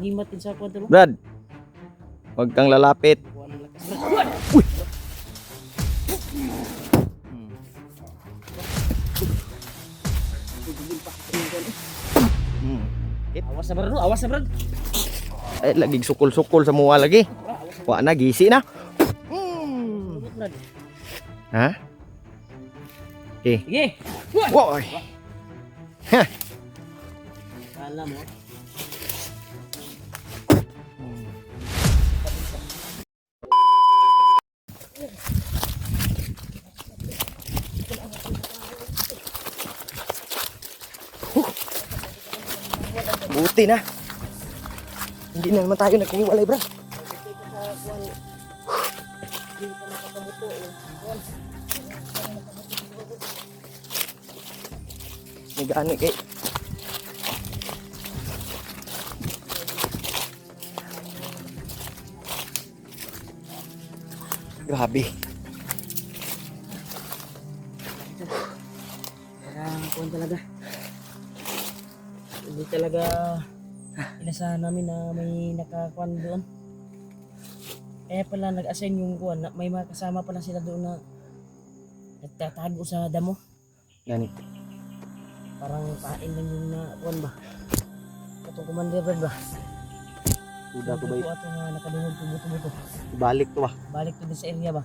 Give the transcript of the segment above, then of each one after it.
Gimat din sa kwarto. Brad, huwag kang lalapit. Uy! Awas na Brad, awas na Brad. Ay, laging sukol-sukol sa muwa lagi. Wa na, gisi na. Brad. Ha? Okay. Sige. Woy! Kala mo. Buti na. Hindi na naman tayo naghiwalay, bro. Nagani kay. Grabe. Parang kuwan talaga. Hindi talaga inasahan namin na may nakakuan doon. Kaya pala nag-assign yung kuwan na may mga kasama pala sila doon na nagtatago sa damo. Gani. Parang pain lang yung na kuwan ba. Katong commander Brad ba. Duda ko ba Ito ato nga nakadungog tubuto-buto. ibalik to ba? Balik to sa area ba.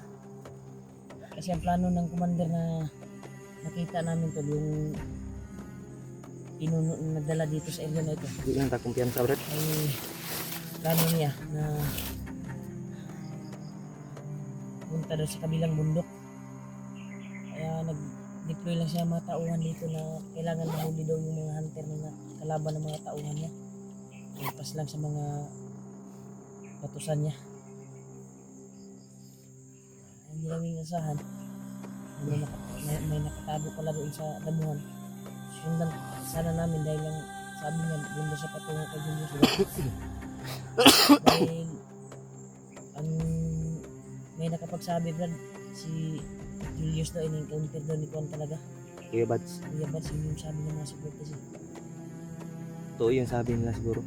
Kasi ang plano ng commander na nakita namin to yung pinuno na nagdala dito sa area na ito. Hindi lang ta kumpiyansa, bro. Ay plano niya na punta doon sa kabilang bundok. Kaya nag-deploy lang siya mga tauhan dito na kailangan mahuli daw yung mga hunter na kalaban ng mga tauhan niya. Ipas lang sa mga batusan niya. Hindi namin inasahan. May nakatago pala doon sa damuhan. Sundan sana namin dahil lang sabi niya doon sa patungo kay Julius. Dahil ang may nakapagsabi Brad si Julius daw in-encounter daw ni Juan talaga. Kuya Bads. Kuya Bads yung sabi ng mga supporters. Totoo yung sabi nila siguro.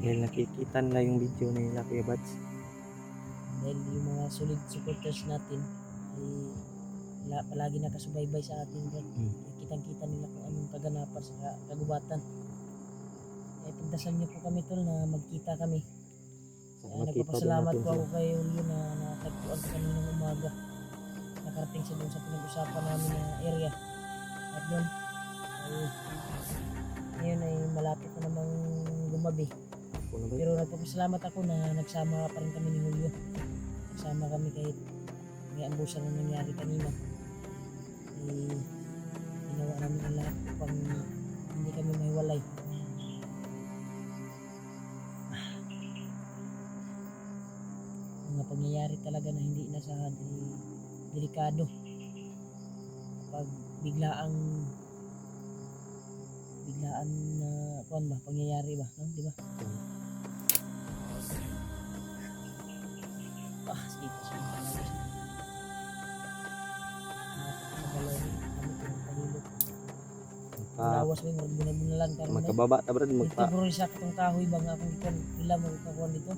Dahil nakikita nila yung video nila, Kuya Bads. Dahil yung mga solid supporters natin ay palagi nakasubaybay sa atin Brad. Kitang-kita nila kung anong kaganapan sa kagubatan. Kaya pagdasal niyo po kami tol na magkita kami. Nagpapasalamat po ako kay Julio na natagpuan ko kaninang umaga. Nakarating siya doon sa pinag-usapan namin na area. At doon ay ngayon ay malapit na namang gumabi. Pero nagpapasalamat ako na nagsama pa rin kami ni Julio. Nagsama kami kahit may ambusan na nangyari kanina. Ginawa namin ang lahat upang hindi kami mahiwalay. Mga pangyayari talaga na hindi inasahan ay delikado. Kapag biglaan na kuan ba pangyayari ba, no? Di ba? Sige, sa lawas mo yung bunalan karon. Magkababa ta Brad, magpa. Ito bro isa katong kahoy bang akong ikuan pila mo kakuan dito.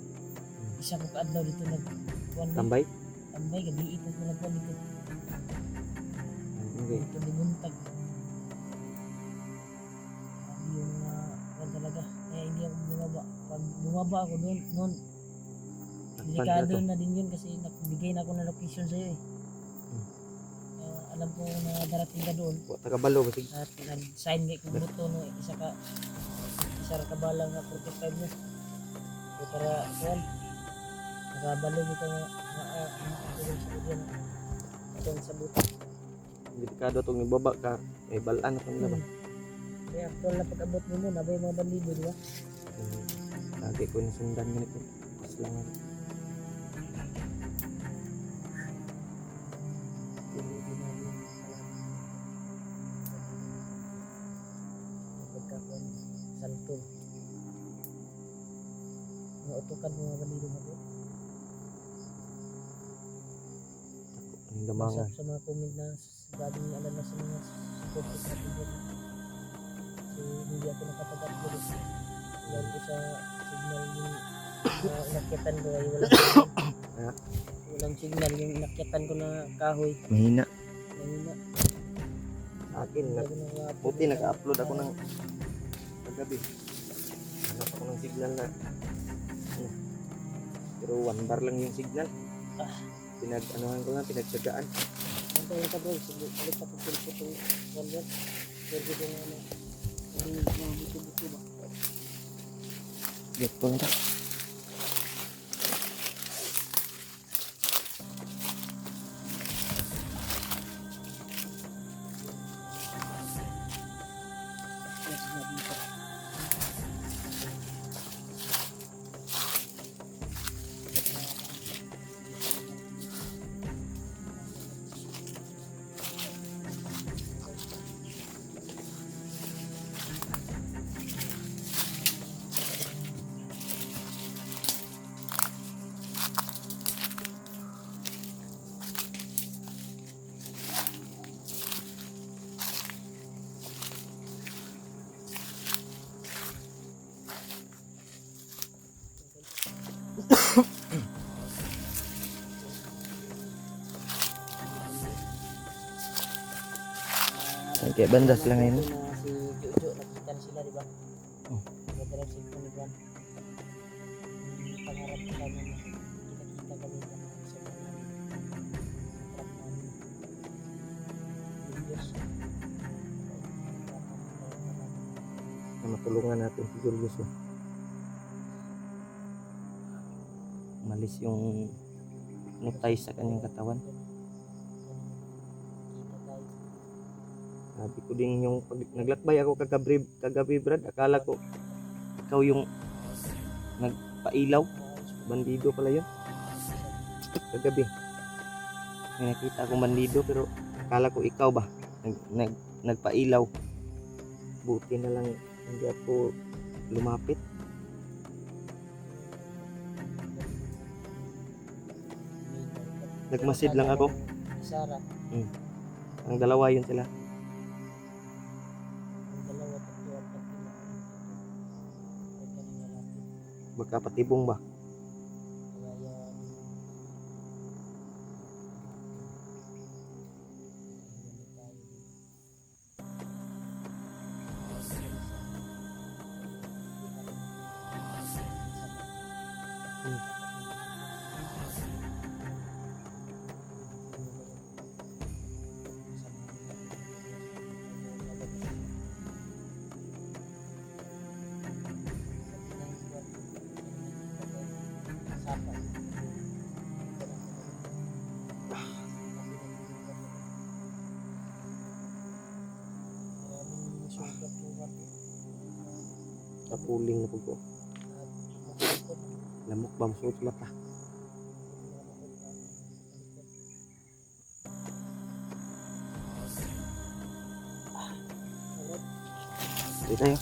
Isa ko kaadlaw dito nagkuan Tambay. Tambay gabi ito ko nagkuan dito. Okay. Ito dibuntag. Yung kuan talaga. Kaya hindi ako bumaba. Pag bumaba ako noon delikado na din yun kasi nagbigay na ako ng location sa iyo eh. Alam ko na darating ka doon. Tagabalo ba sige. At nag-sign kay kung buto no isa ra ka balang nga 45 mo. So para kuan nakabalo dito nga tulong sa area na atong sa buto. Delikado tong ibaba ka. May balaan ako nila ba. Kaya actual na pag-abot mo nabay mga bandido di ba? Lagi ko nasundan ganito. Pas lang. Santo. Nautukan mo mga bandido mo. Ang damangan. Sa mga comment na sabing alam na sa mga supporters natin dito. So hindi ako nakapag-upload. Lalo sa signal yung inakyatan ko ay walang signal. Ha? Walang signal yung inakyatan ko na kahoy. Mahina. Mahina. Sa akin, buti naka-upload ako ng kagabi. Hanap ako ng signal na ano, pero 1 bar lang yung signal. Pinag-anuhan ko lang, pinagsagaan. Nanto lang ka bro, sige, balik ako po itong wonder. Pero ko na ano, hindi mga buto-buto ba? Get ko lang. Yes, na dito. Kaya banda sila ngayon. Na si Jojo, nakita na sila, di ba? Oh. Nagdala si Tony Juan. Pangarap ko sana na kita-kita kami sa mga sa mga trap namin. Videos. Na matulungan natin si Julius. Malis yung hypnotize sa kanyang katawan. Kita tayo. Sabi ko din yung pag naglakbay ako kagabi Brad, akala ko ikaw yung nagpailaw. Bandido pala yun. Kagabi. May nakita akong bandido pero akala ko ikaw ba nagpailaw. Buti na lang hindi ako lumapit. Nagmasid lang ako. Sara. Ang dalawa yun sila. Ang dalawa, tatlo, apat, lima, anim, pito. Huwag ka nang lalaki. Baka patibong ba? Kaya yan. Hindi tayo. Kapuling na po ko. Lamok ba masuot mata? Dito tayo.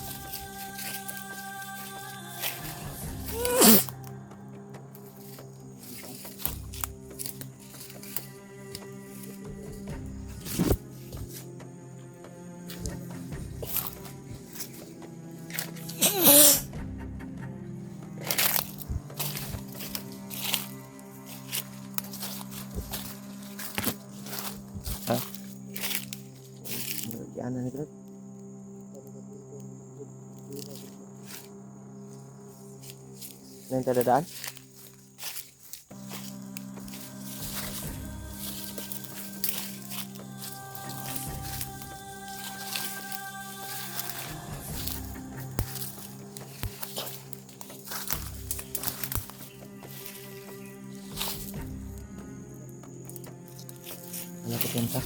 Ha? Diyan na ito. Ano yung tadadaan? Ano ko punta?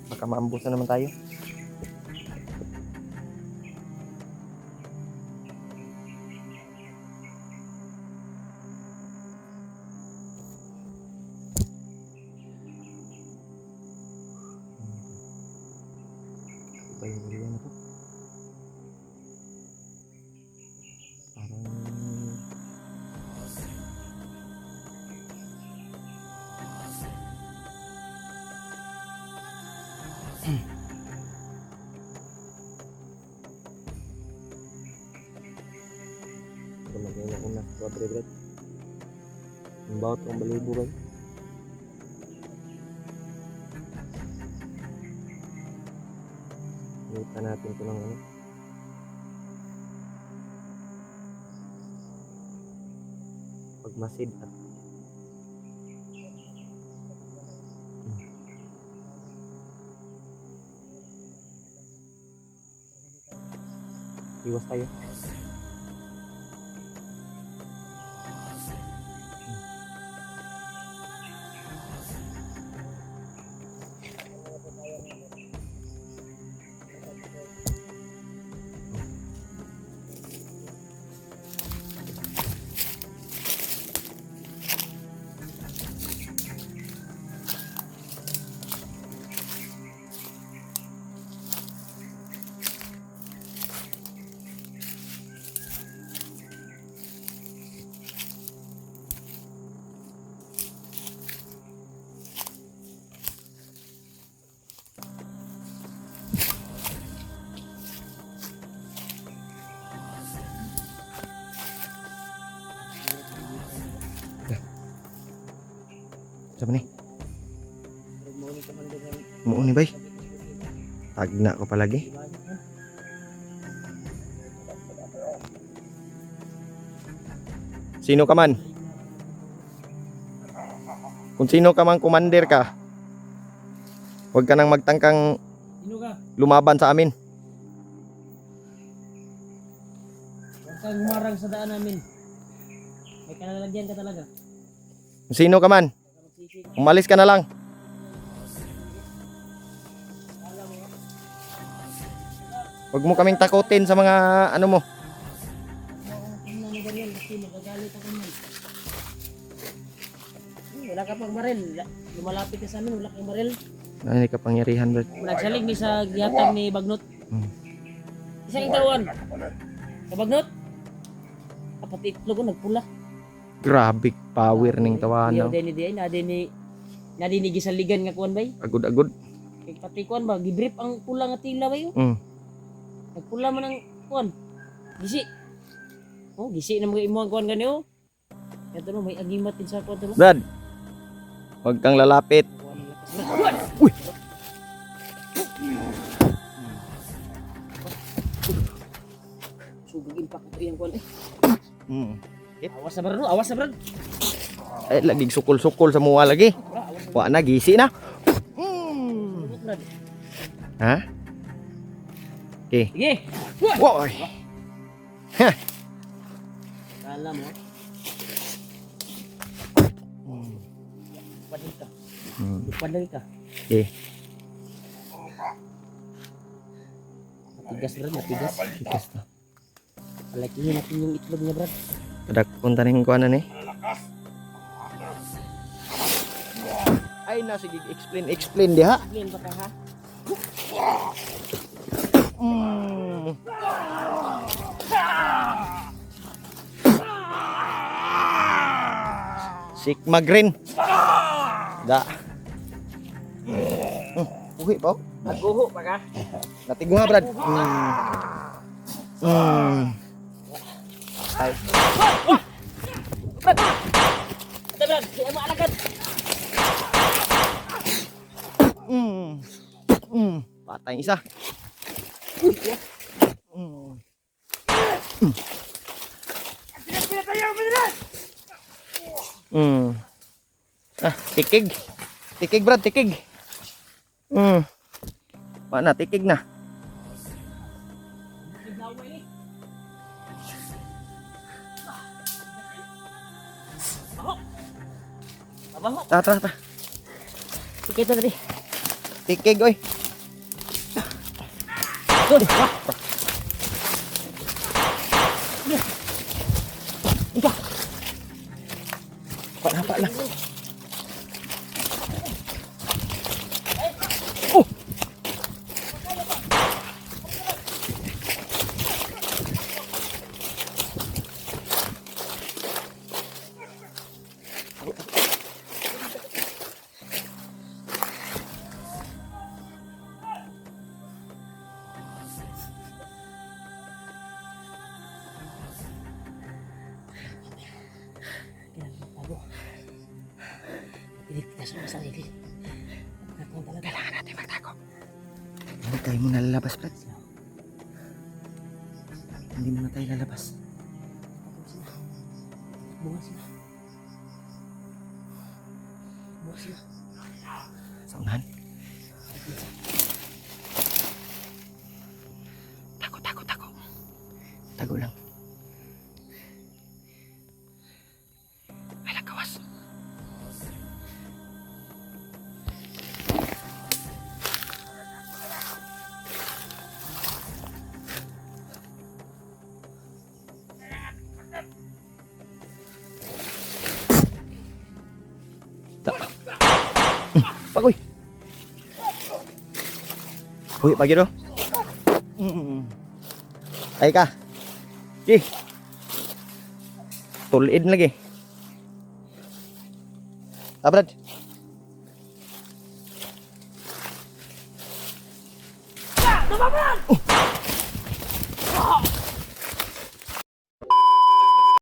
Baka maambusan naman tayo. Iba yung area na to. Parang na sa Cobre Brad. Ang bawat kong balibo ba? Nita natin ito ng ano. Pagmasid at iwas tayo. Sama ni? Mau ni bay? Tagna ko palagi. Sino ka man? Kung sino ka man commander ka, huwag ka nang magtangkang Sino ka? lumaban sa amin. Huwag kang humarang sa daan namin. May kalalagyan ka talaga. Kung sino ka man, umalis ka na lang. Huwag mo kaming takutin sa mga ano mo. Tingnan mo ganyan kasi magagalit ako man. Wala ka pang baril. Lumalapit ka sa amin, wala kang baril. Ano ka pangyarihan, Brad? Nagsalig ni sa giyatag ni Bagnot. Isang itawan. Sa Bagnot. Kapati itlog ko nagpula. Grabe power ning Diyaw tawanan. din ni nadini gisaligan nga kuan bay. Agud-agud. Kay pati kuan ba gibrip ang pula nga tila bay. Nagpula man ang kuan. Gisi. Oh, gisi na mga imo ang kuan gani oh. Ito no may agimat din sa kuan to. Brad, huwag kang lalapit. Uy! Sugig impact ito yung kuan eh. Awas Awas sa brad. Eh, lagi sukol-sukol sa mua lagi. Wa na, gisi na. Ha? Okay. Sige. Woy! Kala mo. Padil ka. Padil ka. Okay. Matigas brad, matigas. Tigas na. Palakihin natin yung itlog niya brad. Kadak punta rin ko ano ni. Ay na, sige, explain diha. Explain ba ka ha? Sigma green. Da. Uhi pa. Naguho pa ka? Natigo nga, Brad. Ay. Brad! Ito brad, di mo alagad. Patay isa. Ah, tikig. Tikig, Brad, tikig. Mana, tikig na. Abaho. Ta. Sige ito tadi. Tikig, oy. Good. Wah. Ika. Pak na. magtago. Pilit kita sa sarili. Nakakang talaga. Kailangan natin magtago. Hindi tayo muna lalabas, Brad. Hindi muna tayo lalabas. Bukas sila. Bukas sila. Sa unahan. Tago, tago, tago. Tago lang. Ay, nagkawas. Pagoy. Uy, pagi do. Ay ka. Gi. Tulid lagi. Brad.